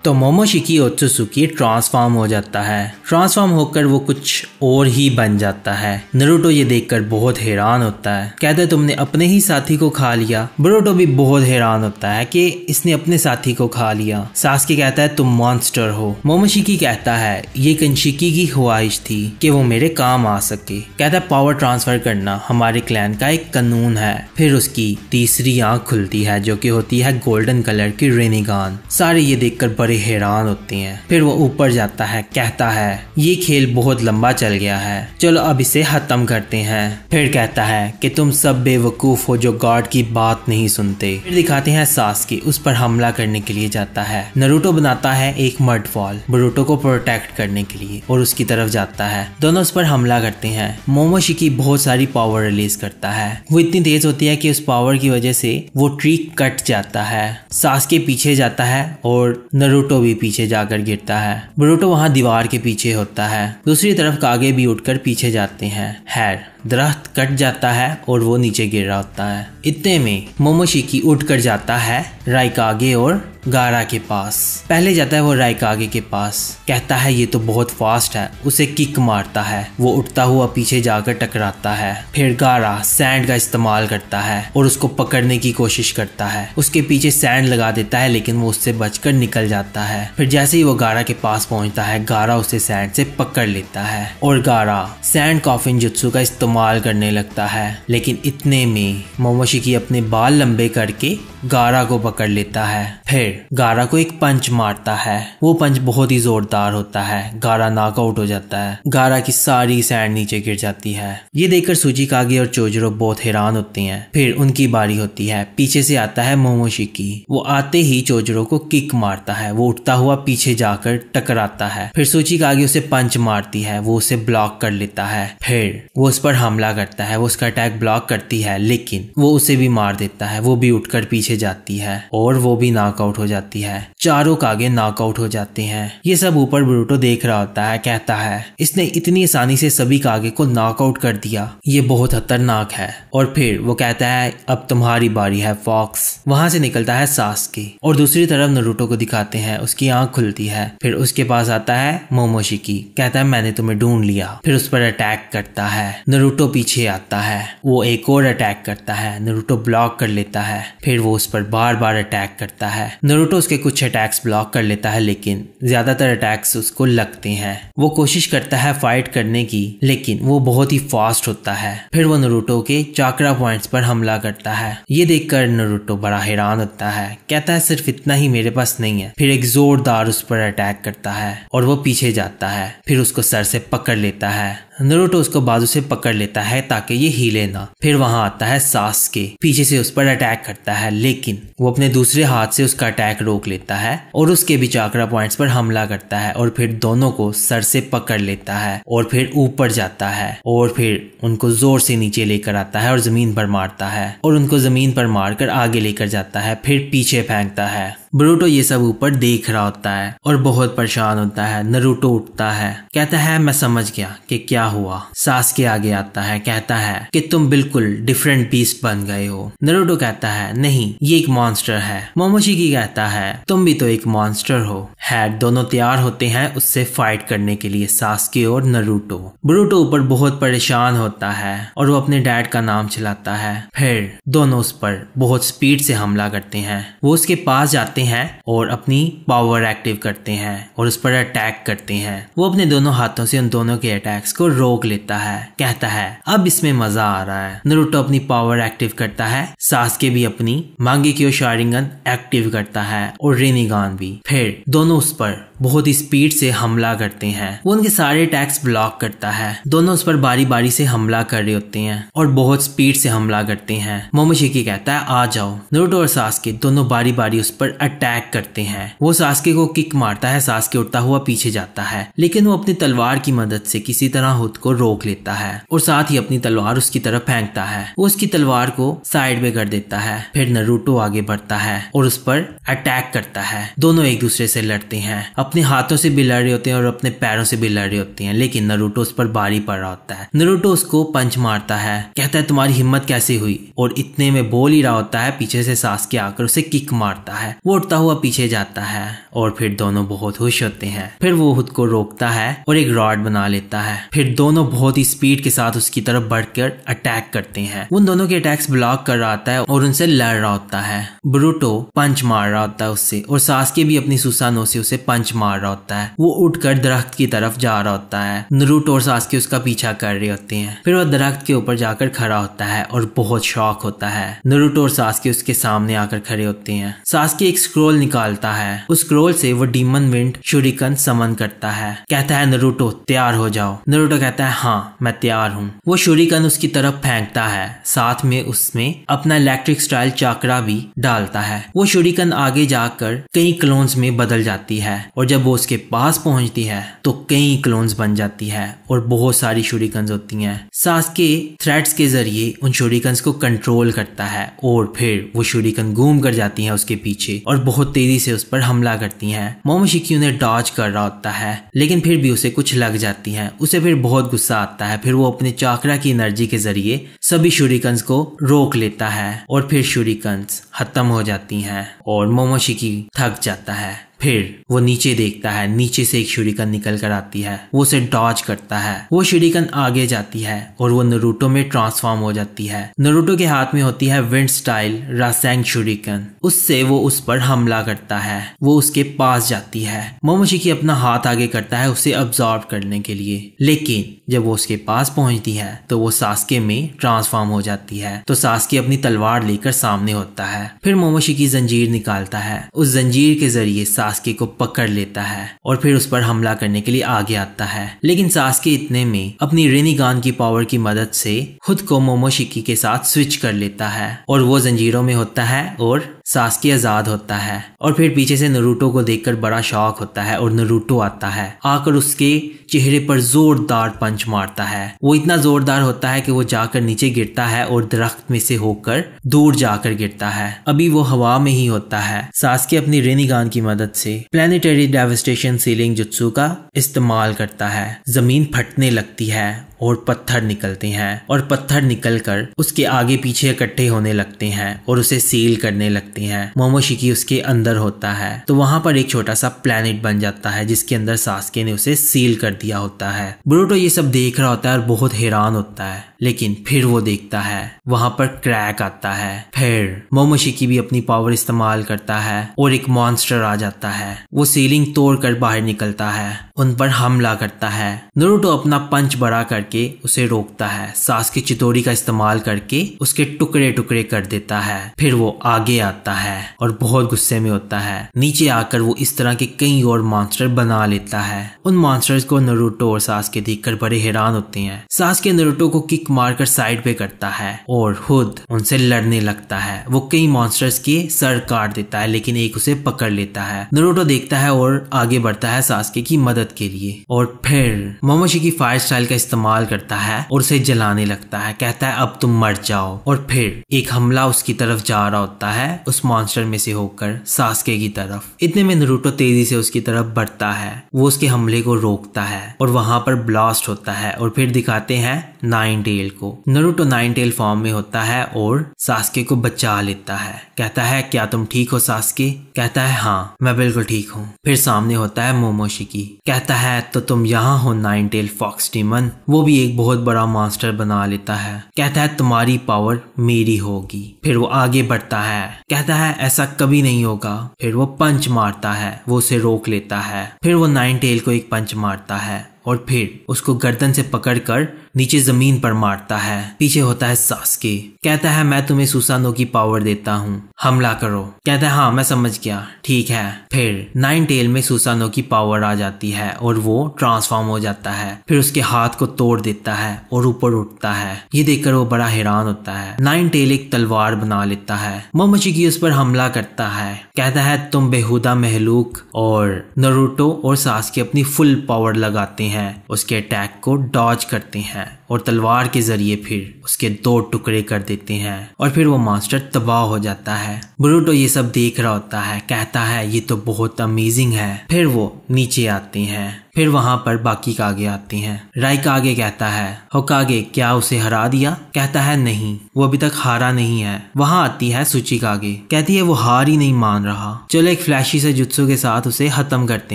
तो Momoshiki ओत्सुकी transform हो जाता है। ट्रांसफॉर्म होकर वो कुछ और ही बन जाता है। नारुतो ये देखकर बहुत हैरान होता है, कहता है तुमने अपने ही साथी को खा लिया। बोरुतो भी बहुत हैरान होता है कि इसने अपने साथी को खा लिया। सास्के कहता है तुम मॉन्स्टर हो। मोमोशिकी कहता है ये कंशिकी की ख्वाहिश थी कि वो मेरे काम आ सके। कहता है पावर ट्रांसफर करना हमारे क्लैन का एक कानून है। फिर उसकी तीसरी आंख खुलती है जो कि होती है गोल्डन कलर की रेनिगान। सारे ये देखकर बड़े हैरान होते हैं। फिर वो ऊपर जाता है, कहता है ये खेल बहुत लंबा चल गया है, चलो अब इसे खत्म करते हैं। फिर कहता है कि तुम सब बेवकूफ हो जो गॉड की बात नहीं सुनते। फिर दिखाते हैं सास्के उस पर हमला करने के लिए जाता है। नारुतो बनाता है एक मड वॉल बोरुतो को प्रोटेक्ट करने के लिए और उसकी तरफ जाता है। दोनों उस पर हमला करते हैं। मोमोशिकी बहुत सारी पावर रिलीज करता है। वो इतनी तेज होती है कि उस पावर की वजह से वो ट्री कट जाता है। सास्के पीछे जाता है और नारुतो भी पीछे जाकर गिरता है। बोरुतो वहां दीवार के पीछे होता है। दूसरी तरफ कागे भी उठकर पीछे जाते हैं। खैर दरख्त कट जाता है और वो नीचे गिर रहा होता है। इतने में मोमोशिकी उठकर जाता है राइकागे और गारा के पास। पहले जाता है वो राइकागे के पास, कहता है ये तो बहुत फास्ट है, उसे किक मारता है। वो उठता हुआ पीछे जाकर टकराता है। फिर गारा सैंड का इस्तेमाल करता है और उसको पकड़ने की कोशिश करता है। उसके पीछे सैंड लगा देता है लेकिन वो उससे बचकर निकल जाता है। फिर जैसे ही वो गारा के पास पहुंचता है गारा उसे सैंड से पकड़ लेता है और गारा सैंड कॉफिन जुत्सु का इस्तेमाल करने लगता है। लेकिन इतने में मोमोशिकी अपने बाल लंबे करके गारा को पकड़ लेता है। फिर गारा को एक पंच मारता है। वो पंच बहुत ही जोरदार होता है। गारा नॉकआउट हो जाता है। गारा की सारी सैंड नीचे गिर जाती है। ये देखकर सुचिकागे और चोजरो बहुत हैरान होते हैं। फिर उनकी बारी होती है। पीछे से आता है मोमोशिकी। वो आते ही चोजरो को किक मारता है। वो उठता हुआ पीछे जाकर टकराता है। फिर सुचिकागे उसे पंच मारती है। वो उसे ब्लॉक कर लेता है। फिर वो उस पर हमला करता है। वो उसका अटैक ब्लॉक करती है लेकिन वो उसे भी मार देता है। वो भी उठकर पीछे जाती है और वो भी नॉकआउट हो जाती है। चारों कागे नॉकआउट हो जाते हैं। ये सब ऊपर बोरुतो देख रहा होता है, कहता है इसने इतनी आसानी से सभी कागे को नॉकआउट कर दिया, ये बहुत खतरनाक है। और फिर वो कहता है अब तुम्हारी बारी है फॉक्स। वहां से निकलता है सास्के और दूसरी तरफ नारुतो को दिखाते हैं। उसकी आंख खुलती है। फिर उसके पास आता है मोमोशिकी, कहता है मैंने तुम्हें ढूंढ लिया। फिर उस पर अटैक करता है। नारुतो पीछे आता है। वो एक और अटैक करता है। नारुतो ब्लॉक कर लेता है। फिर वो उस पर बार बार अटैक करता है। नारुतो उसके कुछ अटैक्स ब्लॉक कर लेता है लेकिन ज्यादातर अटैक्स उसको लगते हैं। वो कोशिश करता है फाइट करने की लेकिन वो बहुत ही फास्ट होता है। फिर वो नारुतो के चाक्रा पॉइंट्स पर हमला करता है। ये देखकर नारुतो बड़ा हैरान होता है, कहता है सिर्फ इतना ही मेरे पास नहीं है। फिर एक जोरदार उस पर अटैक करता है और वो पीछे जाता है। फिर उसको सर से पकड़ लेता है। नारुतो उसको बाजू से पकड़ लेता है ताकि ये हिले ना। फिर वहां आता है सास्के, पीछे से उस पर अटैक करता है लेकिन वो अपने दूसरे हाथ से उसका अटैक रोक लेता है और उसके भी चाक्रा पॉइंट्स पर हमला करता है और फिर दोनों को सर से पकड़ लेता है और फिर ऊपर जाता है और फिर उनको जोर से नीचे लेकर आता है और जमीन पर मारता है और उनको जमीन पर मारकर आगे लेकर जाता है। फिर पीछे फेंकता है। बोरुतो ये सब ऊपर देख रहा होता है और बहुत परेशान होता है। नारुतो उठता है, कहता है मैं समझ गया कि क्या हुआ। सास्के आगे आता है, कहता है कि तुम बिल्कुल डिफरेंट बीस्ट बन गए हो। नारुतो कहता है नहीं ये एक मॉन्स्टर है। मोमोशिकी कहता है तुम भी तो एक मॉन्स्टर हो। है दोनों तैयार होते हैं उससे फाइट करने के लिए, सास्के और नारुतो। बोरुतो ऊपर बहुत परेशान होता है और वो अपने डैड का नाम चिल्लाता है। फिर दोनों उस पर बहुत स्पीड से हमला करते हैं। वो उसके पास जाते हैं और अपनी पावर एक्टिव करते हैं और उस पर अटैक करते हैं। वो अपने दोनों हाथों से उन दोनों के अटैक्स को रोक लेता है, कहता है अब इसमें मजा आ रहा है। नारुतो अपनी पावर एक्टिव करता है। सास्के भी अपनी मांगेक्यो शारिंगन एक्टिव करता है और रेनिगान भी। फिर दोनों उस पर बहुत ही स्पीड से हमला करते हैं। वो उनके सारे अटैक्स ब्लॉक करता है। दोनों उस पर बारी बारी से हमला कर रहे होते हैं और बहुत स्पीड से हमला करते हैं। मोमोशिकी कहता है आ जाओ। नारुतो और सास्के दोनों बारी बारी उस पर अटैक करते हैं। वो सास्के को किक मारता है। सास्के उठता हुआ पीछे जाता है लेकिन वो अपनी तलवार की मदद से किसी तरह खुद को रोक लेता है और साथ ही अपनी तलवार उसकी तरफ फेंकता है। वो उसकी तलवार को साइड में कर देता है। फिर नारुतो आगे बढ़ता है और उस पर अटैक करता है। दोनों एक दूसरे से लड़ते हैं। अपने हाथों से भी लड़ रहे होते हैं और अपने पैरों से भी लड़ रहे होते हैं, लेकिन नारुतो उस पर भारी पड़ रहा होता है। नारुतो उसको पंच मारता है, कहता है तुम्हारी हिम्मत कैसे हुई, और इतने में बोल ही रहा होता है पीछे से सास्के आकर उसे किक मारता है। वो उठता हुआ पीछे जाता है और फिर दोनों बहुत खुश होते हैं। फिर वो खुद को रोकता है और एक रॉड बना लेता है। फिर दोनों बहुत ही स्पीड के साथ उसकी तरफ बढ़कर अटैक करते हैं। उन दोनों के अटैक्स ब्लॉक कर रहा होता है और उनसे लड़ रहा होता है। बोरुतो पंच मार रहा होता है उससे, और सास्के भी अपनी सुसानो से उसे पंच मार रहा होता है। वो उठकर दरख्त की तरफ जा रहा होता है। नारुतो और सास्के उसका पीछा कर रहे होते हैं। फिर वो दरख्त के ऊपर जाकर खड़ा होता है और बहुत शौक होता है। नारुतो और सास्के उसके सामने आकर खड़े होते हैं। सास्के एक स्क्रोल निकालता है। उस स्क्रोल से वो डीमन विंड शुरिकन समन करता है। कहता है नारुतो तैयार हो जाओ। नारुतो कहता है हाँ मैं तैयार हूँ। वो शुरिकन उसकी तरफ फेंकता है, साथ में उसमें अपना इलेक्ट्रिक स्टाइल चाकरा भी डालता है। वो शुरिकन आगे जाकर कई क्लोन्स में बदल जाती है, और जब वो उसके पास पहुंचती है तो कई क्लोन्स बन जाती है और बहुत सारी शुरिकन्स होती हैं। सास्के थ्रेड्स के जरिए उन शुरिकन्स को कंट्रोल करता है, और फिर वो शुरिकन घूम कर जाती हैं उसके पीछे और बहुत तेजी से उस पर हमला करती हैं। मोमोशिकी उन्हें डॉज कर रहा होता है, लेकिन फिर भी उसे कुछ लग जाती है। उसे फिर बहुत गुस्सा आता है। फिर वो अपने चाकरा की एनर्जी के जरिए सभी शुरिकन्स को रोक लेता है, और फिर शुरिकन्स खत्म हो जाती हैं और मोमोशिकी थक जाता है। फिर वो नीचे देखता है, नीचे से एक शुरिकन निकल कर आती है। वो उसे डॉज करता है। वो शुरिकन आगे जाती है और वो नारुतो में ट्रांसफॉर्म हो जाती है। नारुतो के हाथ में होती है विंड स्टाइल रासेंग शुरिकन। उससे वो उस पर हमला करता है। वो उसके पास जाती है। मोमोशिकी अपना हाथ आगे करता है उसे अब्सॉर्ब करने के लिए, लेकिन जब वो उसके पास पहुंचती है तो वो सास्के में ट्रांसफॉर्म हो जाती है। तो सास्के अपनी तलवार लेकर सामने होता है। फिर मोमोशिकी जंजीर निकालता है। उस जंजीर के जरिए सास्के को पकड़ लेता है और फिर उस पर हमला करने के लिए आगे आता है, लेकिन सास्के इतने में अपनी रेनिगान की पावर की मदद से खुद को मोमोशिकी के साथ स्विच कर लेता है और वो जंजीरों में होता है और सास्के आजाद होता है। और फिर पीछे से नारुतो को देखकर बड़ा शॉक होता है और नारुतो आता है, आकर उसके चेहरे पर जोरदार पंच मारता है। वो इतना जोरदार होता है कि वो जाकर नीचे गिरता है और दरख्त में से होकर दूर जाकर गिरता है। अभी वो हवा में ही होता है। सास्के अपनी रेनिगान की मदद से प्लैनेटरी डेवास्टेशन सीलिंग जुत्सु का इस्तेमाल करता है। जमीन फटने लगती है और पत्थर निकलते हैं, और पत्थर निकलकर उसके आगे पीछे इकट्ठे होने लगते हैं और उसे सील करने लगते हैं। मोमोशिकी उसके अंदर होता है, तो वहां पर एक छोटा सा प्लेनेट बन जाता है जिसके अंदर सास्के ने उसे सील कर दिया होता है। बोरुतो ये सब देख रहा होता है और बहुत हैरान होता है, लेकिन फिर वो देखता है वहां पर क्रैक आता है। फिर मोमोशिकी भी अपनी पावर इस्तेमाल करता है और एक मॉन्स्टर आ जाता है। वो सीलिंग तोड़कर बाहर निकलता है, उन पर हमला करता है। नारुतो अपना पंच बड़ा करके उसे रोकता है। सास्के चितोरी का इस्तेमाल करके उसके टुकड़े टुकड़े कर देता है। फिर वो आगे आता है और बहुत गुस्से में होता है। नीचे आकर वो इस तरह के कई और मॉन्स्टर बना लेता है। उन मॉन्स्टर्स को नारुतो और सास्के देखकर बड़े हैरान होते हैं। सास्के नारुतो को किक मारकर साइड पे करता है और खुद उनसे लड़ने लगता है। वो कई मॉन्स्टर्स के सर काट देता है, लेकिन एक उसे पकड़ लेता है। नारुतो देखता है और आगे बढ़ता है सास्के की मदद के लिए, और फिर मोमोशिकी फायर स्टाइल का इस्तेमाल करता है और उसे जलाने लगता है। कहता है अब तुम मर जाओ, और फिर एक हमला उसकी तरफ जा रहा होता है उस मॉन्स्टर में से होकर सास्के की तरफ। इतने में नारुतो तेजी से उसकी तरफ बढ़ता है। वो उसके हमले को रोकता है और वहां पर ब्लास्ट होता है, और फिर दिखाते हैं नाइन टेल को। नारुतो नाइन टेल फॉर्म में होता है और सास्के को बचा लेता है। कहता है क्या तुम ठीक हो सास्के? कहता है हाँ मैं बिल्कुल ठीक हूँ। फिर सामने होता है मोमोशिकी। कहता है तो तुम यहाँ हो नाइन टेल फॉक्स डीमन। वो भी एक बहुत बड़ा मॉन्स्टर बना लेता है। कहता है तुम्हारी पावर मेरी होगी। फिर वो आगे बढ़ता है। कहता है ऐसा कभी नहीं होगा। फिर वो पंच मारता है, वो उसे रोक लेता है। फिर वो नाइन टेल को एक पंच मारता है और फिर उसको गर्दन से पकड़कर नीचे जमीन पर मारता है। पीछे होता है सास्के। कहता है मैं तुम्हें सुसानो की पावर देता हूँ, हमला करो। कहता है हाँ मैं समझ गया, ठीक है। फिर नाइन टेल में सुसानो की पावर आ जाती है और वो ट्रांसफॉर्म हो जाता है। फिर उसके हाथ को तोड़ देता है और ऊपर उठता है। ये देखकर वो बड़ा हैरान होता है। नाइन टेल एक तलवार बना लेता है। मोमोशिकी उस पर हमला करता है। कहता है तुम बेहुदा महलूक, और नारुतो और सास्के अपनी फुल पावर लगाते हैं, उसके अटैक को डॉज करते हैं और तलवार के जरिए फिर उसके 2 टुकड़े कर देते हैं और फिर वो मास्टर तबाह हो जाता है। बोरुटो ये सब देख रहा होता है, कहता है ये तो बहुत अमेजिंग है। फिर वो नीचे आते हैं, फिर वहां पर बाकी कागे आते हैं। राइकागे कहता है होकागे क्या उसे हरा दिया? कहता है नहीं, वो अभी तक हारा नहीं है। वहां आती है सुचिकागे, कहती है वो हार ही नहीं मान रहा, चलो एक फ्लैशी से जुत्सु के साथ उसे खत्म करते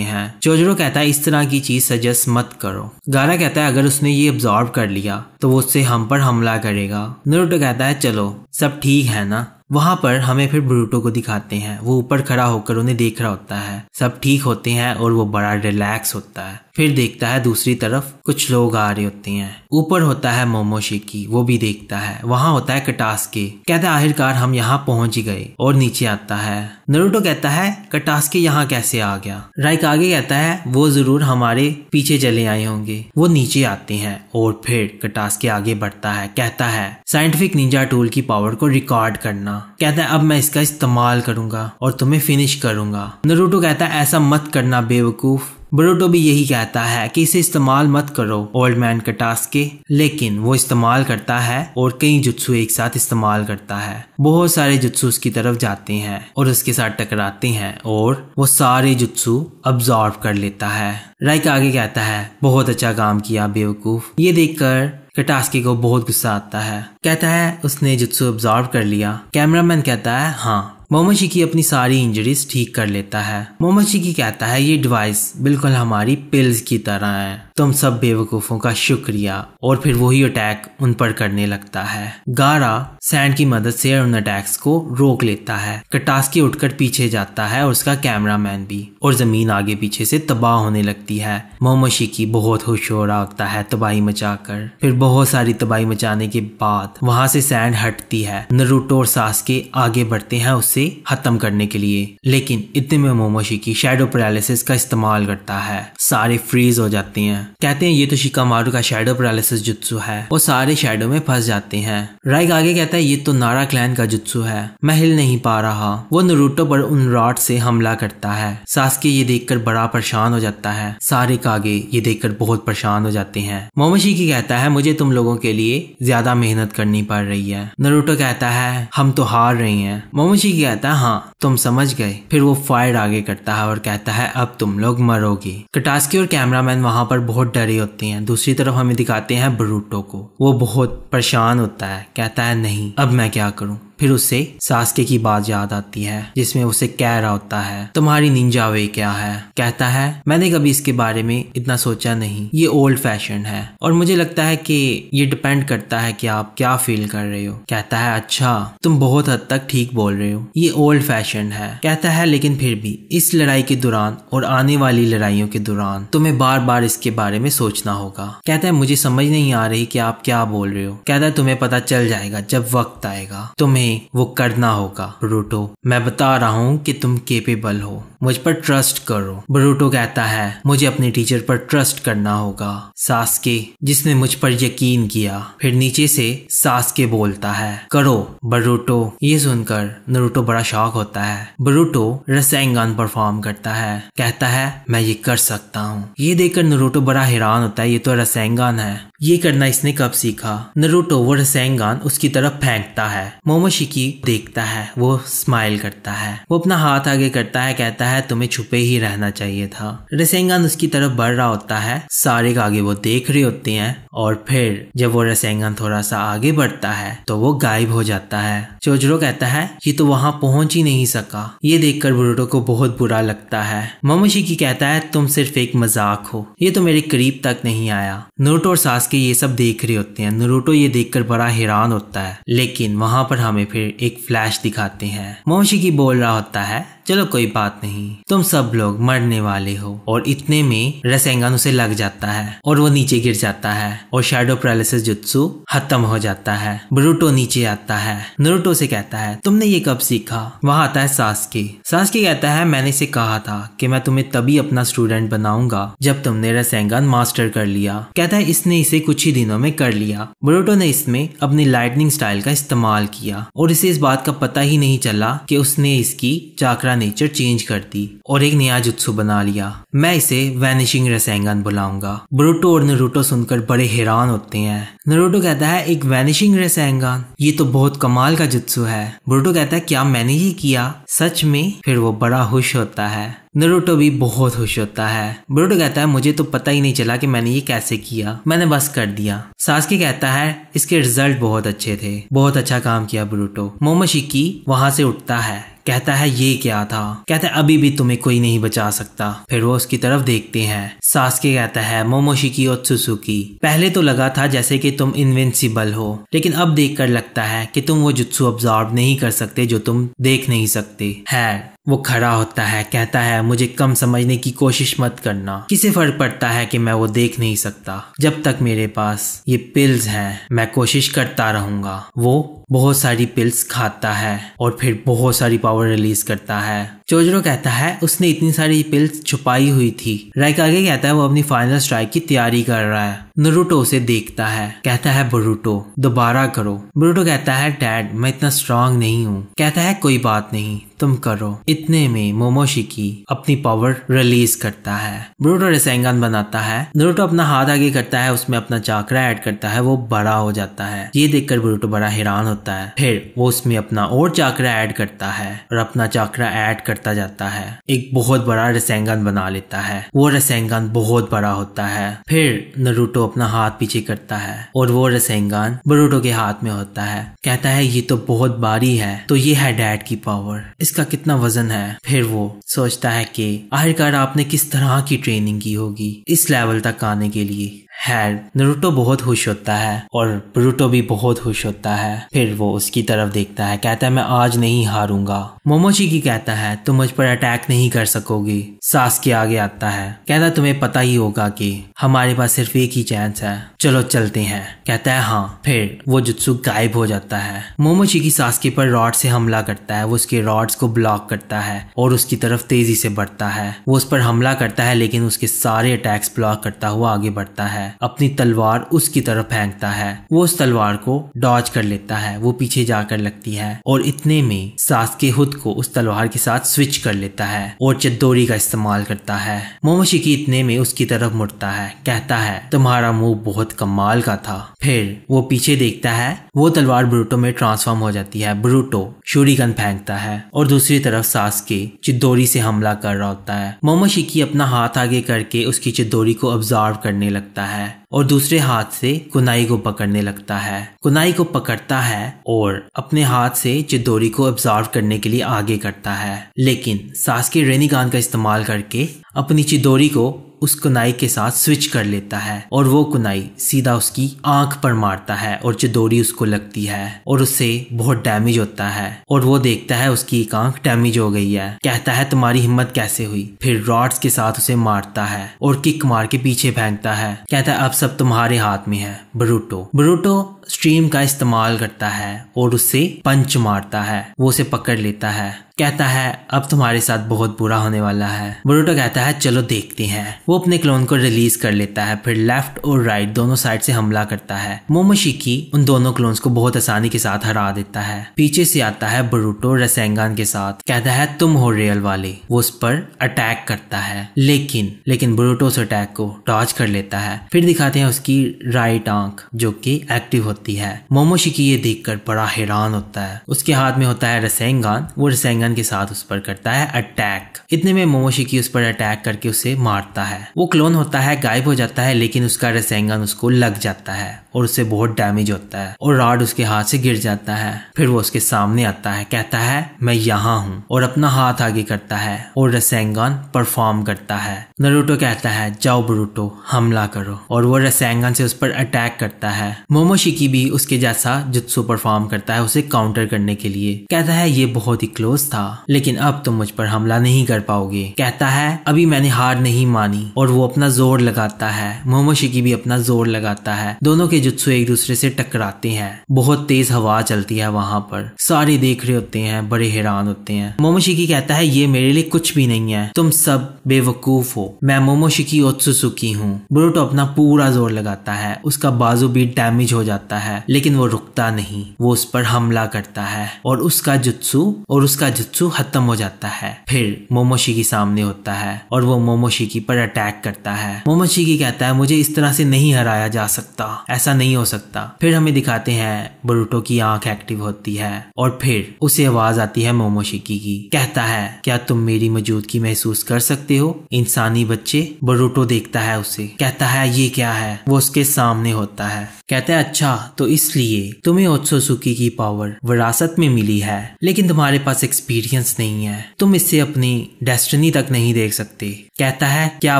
हैं। चोजरो कहता है इस तरह की चीज सजेस्ट मत करो। गारा कहता है अगर उसने ये अब्सॉर्ब कर लिया तो वो उससे हम पर हमला करेगा। नारुतो कहता है चलो सब ठीक है ना। वहां पर हमें फिर बोरुटो को दिखाते हैं, वो ऊपर खड़ा होकर उन्हें देख रहा होता है। सब ठीक होते हैं और वो बड़ा रिलैक्स होता है। फिर देखता है दूसरी तरफ कुछ लोग आ रहे होते हैं। ऊपर होता है मोमोशिकी, वो भी देखता है। वहां होता है कटास्के, कहता है आखिरकार हम यहाँ पहुंच ही गए। और नीचे आता है। नारुतो कहता है कटास्के यहाँ कैसे आ गया? राइकागे कहता है वो जरूर हमारे पीछे चले आए होंगे। वो नीचे आते हैं और फिर कटास्के आगे बढ़ता है, कहता है साइंटिफिक निंजा टूल की पावर को रिकॉर्ड करना। कहता है अब मैं इसका इस्तेमाल करूंगा और तुम्हें फिनिश करूंगा। नारुतो कहता है ऐसा मत करना बेवकूफ। बोरुटो भी यही कहता है कि इसे इस्तेमाल मत करो ओल्ड मैन कटास्के, लेकिन वो इस्तेमाल करता है और कई जुत्सु एक साथ इस्तेमाल करता है। बहुत सारे जुत्सु उसकी तरफ जाते हैं और उसके साथ टकराते हैं और वो सारे जुत्सु अब्सॉर्ब कर लेता है। राइकागे कहता है बहुत अच्छा काम किया बेवकूफ। ये देखकर कटास्के को बहुत गुस्सा आता है, कहता है उसने जुत्सु अब्सॉर्ब कर लिया। कैमरामैन कहता है हाँ। मोमोशिकी अपनी सारी इंजरीज ठीक कर लेता है। मोमोशिकी कहता है ये डिवाइस बिल्कुल हमारी पिल्स की तरह है, तुम सब बेवकूफों का शुक्रिया। और फिर वही अटैक उन पर करने लगता है। गारा सैंड की मदद से उन अटैक्स को रोक लेता है। कटास्के उठकर पीछे जाता है और उसका कैमरामैन भी, और जमीन आगे पीछे से तबाह होने लगती है। मोमोशिकी बहुत खुश हो रहा होता है तबाही मचाकर। फिर बहुत सारी तबाही मचाने के बाद वहां से सैंड हटती है। नारुतो और सासके आगे बढ़ते हैं उससे खत्म करने के लिए, लेकिन इतने में मोमोशिकी शैडो पैरालिसिस का इस्तेमाल करता है। सारे फ्रीज हो जाते हैं। कहते हैं ये तो शिकामारू का शैडो पैरालिसिस जुत्सु है। वो सारे शैडो में फंस जाते हैं। राइकागे कहता है ये तो नारा क्लैन का जुत्सु है, मैं हिल नहीं पा रहा। वो नारुतो पर उन रॉड से हमला करता है। सासके ये देखकर बड़ा परेशान हो जाता है। सारे कागे ये देखकर बहुत परेशान हो जाते हैं। मोमोशिकी कहता है मुझे तुम लोगों के लिए ज्यादा मेहनत करनी पड़ रही है। नारुतो कहता है हम तो हार रहे हैं। मोमोशिकी कहता है हाँ तुम समझ गए। फिर वो फायर आगे करता है और कहता है अब तुम लोग मरोगे। कटास्के और कैमरामैन वहां पर बहुत डरे होते हैं। दूसरी तरफ हमें दिखाते हैं बोरुटो को, वो बहुत परेशान होता है, कहता है नहीं अब मैं क्या करूं। फिर उसे सासके की बात याद आती है जिसमें उसे कह रहा होता है तुम्हारी निंजा वे क्या है? कहता है मैंने कभी इसके बारे में इतना सोचा नहीं, ये ओल्ड फैशन है और मुझे लगता है कि ये डिपेंड करता है कि आप क्या फील कर रहे हो। कहता है अच्छा तुम बहुत हद तक ठीक बोल रहे हो, ये ओल्ड फैशन है। कहता है लेकिन फिर भी इस लड़ाई के दौरान और आने वाली लड़ाइयों के दौरान तुम्हें बार बार इसके बारे में सोचना होगा। कहता है मुझे समझ नहीं आ रही कि आप क्या बोल रहे हो। कहता है तुम्हें पता चल जाएगा जब वक्त आएगा, तुम्हें वो करना होगा। बोरुटो मैं बता रहा हूँ कि तुम केपेबल हो, मुझ पर ट्रस्ट करो। बोरुटो कहता है मुझे अपने टीचर पर ट्रस्ट करना होगा, सासके जिसने मुझ पर यकीन किया। फिर नीचे से सासके बोलता है करो बोरुटो। ये सुनकर नारुतो बड़ा शॉक होता है। बोरुटो रसेंगान परफॉर्म करता है, कहता है मैं ये कर सकता हूँ। ये देखकर नारुतो बड़ा हैरान होता है, ये तो रसेंगान है, ये करना इसने कब सीखा? नारुतो वो रसेंगान उसकी तरफ फेंकता है। मोमोशिकी देखता है, वो स्माइल करता है, वो अपना हाथ आगे करता है, कहता है तुम्हें छुपे ही रहना चाहिए था। रसेंगान उसकी तरफ बढ़ रहा होता है, सारे आगे वो देख रहे होते हैं और फिर जब वो रसेंगान थोड़ा सा आगे बढ़ता है तो वो गायब हो जाता है। चोजरो कहता है ये तो वहां पहुंच ही नहीं सका। ये देखकर बोरुटो को बहुत बुरा लगता है। मोमोशिकी कहता है तुम सिर्फ एक मजाक हो, ये तो मेरे करीब तक नहीं आया। नारुतो और सासके ये सब देख रहे होते हैं। नारुतो ये देखकर बड़ा हैरान होता है, लेकिन वहां पर हमें फिर एक फ्लैश दिखाते हैं। मोमोशिकी बोल रहा होता है चलो कोई बात नहीं, तुम सब लोग मरने वाले हो। और इतने में रसेंगान उसे लग जाता है और वो नीचे गिर जाता है और शैडो पैरालिसिस जुत्सु खत्म हो जाता है। बोरुटो नीचे आता है, नारुतो से कहता है तुमने ये कब सीखा? वहां आता है सासके। सासके कहता है मैंने इसे कहा था कि मैं तुम्हें तभी अपना स्टूडेंट बनाऊंगा जब तुमने रसेंगान मास्टर कर लिया। कहता है इसने इसे कुछ ही दिनों में कर लिया। बोरुटो ने इसमें अपनी लाइटनिंग स्टाइल का इस्तेमाल किया और इसे इस बात का पता ही नहीं चला कि उसने इसकी चाकरा सारा नेचर चेंज कर दी और एक नया जुत्सु बना लिया। मैं इसे वैनिशिंग रसेंगन बुलाऊंगा। बोरुटो और नारुतो सुनकर बड़े हैरान होते हैं। नारुतो कहता है एक वैनिशिंग रसेंगन, ये तो बहुत कमाल का जुत्सु है। बोरुटो कहता है क्या मैंने ये किया सच में? फिर वो बड़ा खुश होता है। नारुतो भी बहुत खुश होता है। बोरुटो कहता है मुझे तो पता ही नहीं चला कि मैंने ये कैसे किया, मैंने बस कर दिया। सास्के कहता है इसके रिजल्ट बहुत अच्छे थे, बहुत अच्छा काम किया बोरुटो। मोमोशिकी वहां से उठता है, कहता है ये क्या था? कहता है अभी भी तुम्हें कोई नहीं बचा सकता। फिर वो उसकी तरफ देखते हैं। सास्के कहता है मोमोशिकी ओत्सुसुकी, पहले तो लगा था जैसे कि तुम इनविंसिबल हो, लेकिन अब देखकर लगता है कि तुम वो जुत्सु अब्सॉर्ब नहीं कर सकते जो तुम देख नहीं सकते है। वो खड़ा होता है, कहता है मुझे कम समझने की कोशिश मत करना, किसे फर्क पड़ता है कि मैं वो देख नहीं सकता, जब तक मेरे पास ये पिल्स हैं मैं कोशिश करता रहूंगा। वो बहुत सारी पिल्स खाता है और फिर बहुत सारी पावर रिलीज करता है। जोजोरो कहता है उसने इतनी सारी पिल्स छुपाई हुई थी। राइकागे कहता है वो अपनी फाइनल स्ट्राइक की तैयारी कर रहा है। नारुतो उसे देखता है, कहता है बोरुटो दोबारा करो। बोरुटो कहता है डैड मैं इतना स्ट्रांग नहीं हूँ। कहता है कोई बात नहीं तुम करो। इतने में मोमोशिकी अपनी पावर रिलीज करता है। बोरुटो रसेंगन बनाता है। नारुतो अपना हाथ आगे करता है, उसमें अपना चाकरा ऐड करता है, वो बड़ा हो जाता है। ये देखकर बोरुटो बड़ा हैरान होता है। फिर वो उसमें अपना और चाकरा ऐड करता है और अपना चाकरा ऐड करता जाता है, एक बहुत बड़ा रसेंगन बना लेता है। वो रसेंगन बहुत बड़ा होता है। फिर नारुतो अपना हाथ पीछे करता है और वो रसेंगन बोरुटो के हाथ में होता है। कहता है ये तो बहुत भारी है, तो ये है डैड की पावर, इसका कितना वजन है? फिर वो सोचता है कि आखिरकार आपने किस तरह की ट्रेनिंग की होगी इस लेवल तक आने के लिए। नारुतो बहुत खुश होता है और बोरुटो भी बहुत खुश होता है। फिर वो उसकी तरफ देखता है, कहता है मैं आज नहीं हारूंगा। मोमोशिकी कहता है तुम मुझ पर अटैक नहीं कर सकोगे। सास्के आगे आता है, कहता है तुम्हें पता ही होगा कि हमारे पास सिर्फ एक ही चांस है, चलो चलते हैं। कहता है हाँ। फिर वो जुत्सु गायब हो जाता है। मोमोशिकी सास्के पर रॉड से हमला करता है। वो उसके रॉड्स को ब्लॉक करता है और उसकी तरफ तेजी से बढ़ता है। वो उस पर हमला करता है लेकिन उसके सारे अटैक्स ब्लॉक करता हुआ आगे बढ़ता है। अपनी तलवार उसकी तरफ फेंकता है। वो उस तलवार को डॉज कर लेता है, वो पीछे जाकर लगती है और इतने में सास्के खुद को उस तलवार के साथ स्विच कर लेता है और चिदोरी का इस्तेमाल करता है। मोमोशिकी इतने में उसकी तरफ मुड़ता है, कहता है तुम्हारा मूव बहुत कमाल का था। फिर वो पीछे देखता है, वो तलवार बोरुटो में ट्रांसफॉर्म हो जाती है। बोरुटो शूरिगन फेंकता है और दूसरी तरफ सास्के चिदोरी से हमला कर रहा होता है। मोमोशिकी अपना हाथ आगे करके उसकी चिदोरी को ऑब्जर्व करने लगता है और दूसरे हाथ से कुनाई को पकड़ने लगता है। कुनाई को पकड़ता है और अपने हाथ से चिदोरी को ऑब्जर्व करने के लिए आगे करता है, लेकिन सास्के रेनिगान का इस्तेमाल करके अपनी चिदोरी को उस कुनाई के साथ स्विच कर लेता है और वो कुनाई सीधा उसकी आंख पर मारता है और चिदोरी उसको लगती है और उससे बहुत डैमेज होता है और वो देखता है उसकी एक आंख डैमेज हो गई है। कहता है तुम्हारी हिम्मत कैसे हुई? फिर रॉड्स के साथ उसे मारता है और किक मार के पीछे फेंकता है। कहता है अब सब तुम्हारे हाथ में है बोरुटो स्ट्रीम का इस्तेमाल करता है और उससे पंच मारता है। वो उसे पकड़ लेता है, कहता है अब तुम्हारे साथ बहुत बुरा होने वाला है। बोरुटो कहता है चलो देखते हैं। वो अपने क्लोन को रिलीज कर लेता है, फिर लेफ्ट और राइट दोनों साइड से हमला करता है। मोमोशिकी उन दोनों क्लोन्स को बहुत आसानी के साथ हरा देता है। पीछे से आता है बोरुटो रसेंगन के साथ, कहता है तुम हो रियल वाले। वो उस पर अटैक करता है लेकिन बोरुटो उस अटैक को डॉज कर लेता है। फिर दिखाते हैं उसकी राइट आंख जो कि एक्टिव होती है। मोमोशिकी ये देखकर बड़ा हैरान होता है। उसके हाथ में होता है रसेंगन, वो रसेंगन के साथ उस पर करता है अटैक। इतने में मोमोशिकी उस पर अटैक करके उसे मारता है। वो क्लोन होता है, गायब हो जाता है, लेकिन उसका रसेंगन उसको लग जाता है और उससे बहुत डैमेज होता है और रॉड उसके हाथ से गिर जाता है। फिर वो उसके सामने आता है, कहता है मैं यहाँ हूँ और अपना हाथ आगे करता है और रसेंगन परफॉर्म करता है। नारुतो कहता है जाओ बोरुटो हमला करो और वो रसेंगन से उस पर अटैक करता है। मोमोशिकी भी उसके जैसा जुत्सु परफॉर्म करता है उसे काउंटर करने के लिए। कहता है ये बहुत ही क्लोज था लेकिन अब तुम मुझ पर हमला नहीं कर पाओगे। कहता है अभी मैंने हार नहीं मानी और वो अपना जोर लगाता है। मोमोशिकी भी अपना जोर लगाता है। दोनों के जुत्सु एक दूसरे से टकराते हैं। बहुत तेज हवा चलती है वहां पर। सारे देख रहे होते हैं, बड़े हैरान होते हैं। मोमोशिकी कहता है ये मेरे लिए कुछ भी नहीं है, तुम सब बेवकूफ हो, मैं मोमोशिकी ओत्सुसुकी हूँ। बोरुटो अपना पूरा जोर लगाता है, उसका बाजू भी डैमेज हो जाता जाता है, लेकिन वो रुकता नहीं, वो उस पर हमला करता है और उसका जुत्सु खत्म हो जाता है। फिर मोमोशिकी सामने होता है और वो मोमोशिकी पर अटैक करता है। मोमोशिकी कहता है मुझे इस तरह से नहीं हराया जा सकता, ऐसा नहीं हो सकता। फिर हमें दिखाते हैं बोरुटो की आंख एक्टिव होती है और फिर उसे आवाज आती है मोमोशिकी की। कहता है क्या तुम मेरी मौजूदगी महसूस कर सकते हो इंसानी बच्चे? बोरुटो देखता है उसे, कहता है ये क्या है? वो उसके सामने होता है। कहता है अच्छा तो इसलिए तुम्हें ओत्सुसुकी की पावर विरासत में मिली है, लेकिन तुम्हारे पास एक्सपीरियंस नहीं है, तुम इससे अपनी डेस्टिनी तक नहीं देख सकते। कहता है क्या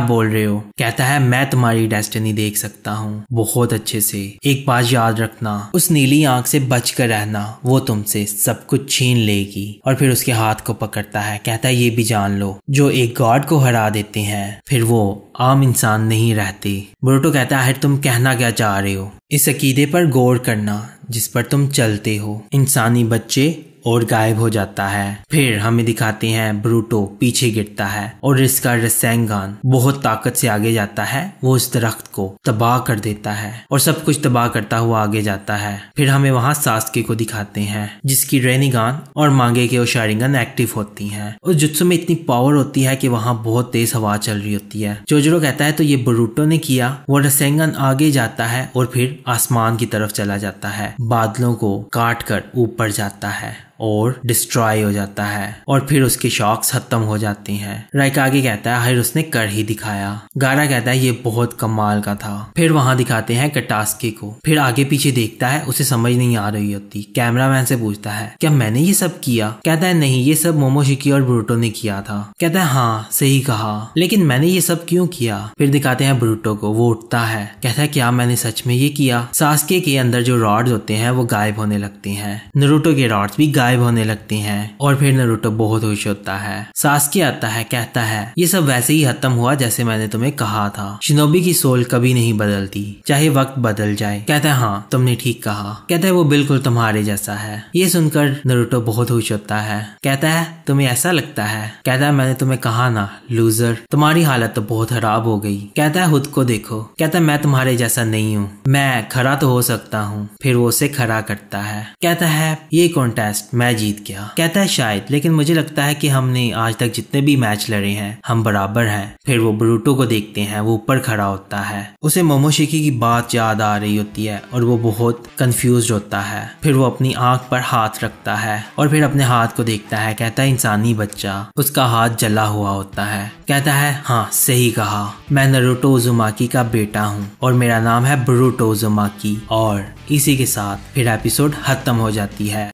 बोल रहे हो? कहता है मैं तुम्हारी डेस्टिनी देख सकता हूँ बहुत अच्छे से। एक बात याद रखना, उस नीली आंख से बच कर रहना, वो तुमसे सब कुछ छीन लेगी। और फिर उसके हाथ को पकड़ता है, कहता है ये भी जान लो जो एक गॉड को हरा देते हैं फिर वो आम इंसान नहीं रहते। बोरुटो कहता है तुम कहना क्या चाह रहे हो? इस अकीदे पर गौर करना जिस पर तुम चलते हो, इंसानी बच्चे, और गायब हो जाता है। फिर हमें दिखाते हैं बोरुटो पीछे गिरता है और इसका रसेंगान बहुत ताकत से आगे जाता है, वो उस दरख्त को तबाह कर देता है और सब कुछ तबाह करता हुआ आगे जाता है। फिर हमें वहाँ सास्के को दिखाते हैं जिसकी रेनिगान और मांगे के शारिंगन एक्टिव होती हैं। उस जुत्सु में इतनी पावर होती है कि वहाँ बहुत तेज हवा चल रही होती है। जोजोरो कहता है तो ये बोरुटो ने किया। वो रसेंगान आगे जाता है और फिर आसमान की तरफ चला जाता है, बादलों को काट कर ऊपर जाता है और डिस्ट्रॉय हो जाता है और फिर उसके शॉक्स खत्म हो जाते हैं। राइकागे कहता है हर उसने कर ही दिखाया। गारा कहता है ये बहुत कमाल का था। फिर वहां दिखाते हैं कटास्के को, फिर आगे पीछे देखता है, उसे समझ नहीं आ रही होती। कैमरामैन से पूछता है क्या मैंने ये सब किया? कहता है नहीं, ये सब मोमोशिकी और बोरुटो ने किया था। कहता है हाँ सही कहा, लेकिन मैंने ये सब क्यों किया? फिर दिखाते हैं बोरुटो को, वो उठता है, कहता है क्या मैंने सच में ये किया? सास्के के अंदर जो रॉड्स होते हैं वो गायब होने लगते हैं, नारुतो के रॉड्स भी गायब होने लगती हैं और फिर नारुतो बहुत खुश होता है। सास्के आता है, कहता है ये सब वैसे ही खत्म हुआ जैसे मैंने तुम्हें कहा था। शिनोबी की सोल कभी नहीं बदलती, चाहे वक्त बदल जाए। कहता है हाँ तुमने ठीक कहा। कहता है वो बिल्कुल तुम्हारे जैसा है। ये सुनकर नारुतो बहुत खुश होता है। कहता है तुम्हें ऐसा लगता है? कहता है मैंने तुम्हें कहा ना लूजर, तुम्हारी हालत तो बहुत खराब हो गई। कहता है खुद को देखो। कहता है मैं तुम्हारे जैसा नहीं हूँ, मैं खरा तो हो सकता हूँ। फिर वो उसे खरा करता है। कहता है ये कॉन्टेस्ट मैं जीत गया। कहता है शायद, लेकिन मुझे लगता है कि हमने आज तक जितने भी मैच लड़े हैं हम बराबर हैं। फिर वो बोरुटो को देखते हैं, वो ऊपर खड़ा होता है, उसे मोमोशिकी की बात याद आ रही होती है और वो बहुत कंफ्यूज होता है। फिर वो अपनी आंख पर हाथ रखता है और फिर अपने हाथ को देखता है। कहता है इंसानी बच्चा। उसका हाथ जला हुआ होता है। कहता है हाँ सही कहा, मैं नारुतो उज़ुमाकी का बेटा हूँ और मेरा नाम है बोरुटो उज़ुमाकी। और इसी के साथ फिर एपिसोड खत्म हो जाती है।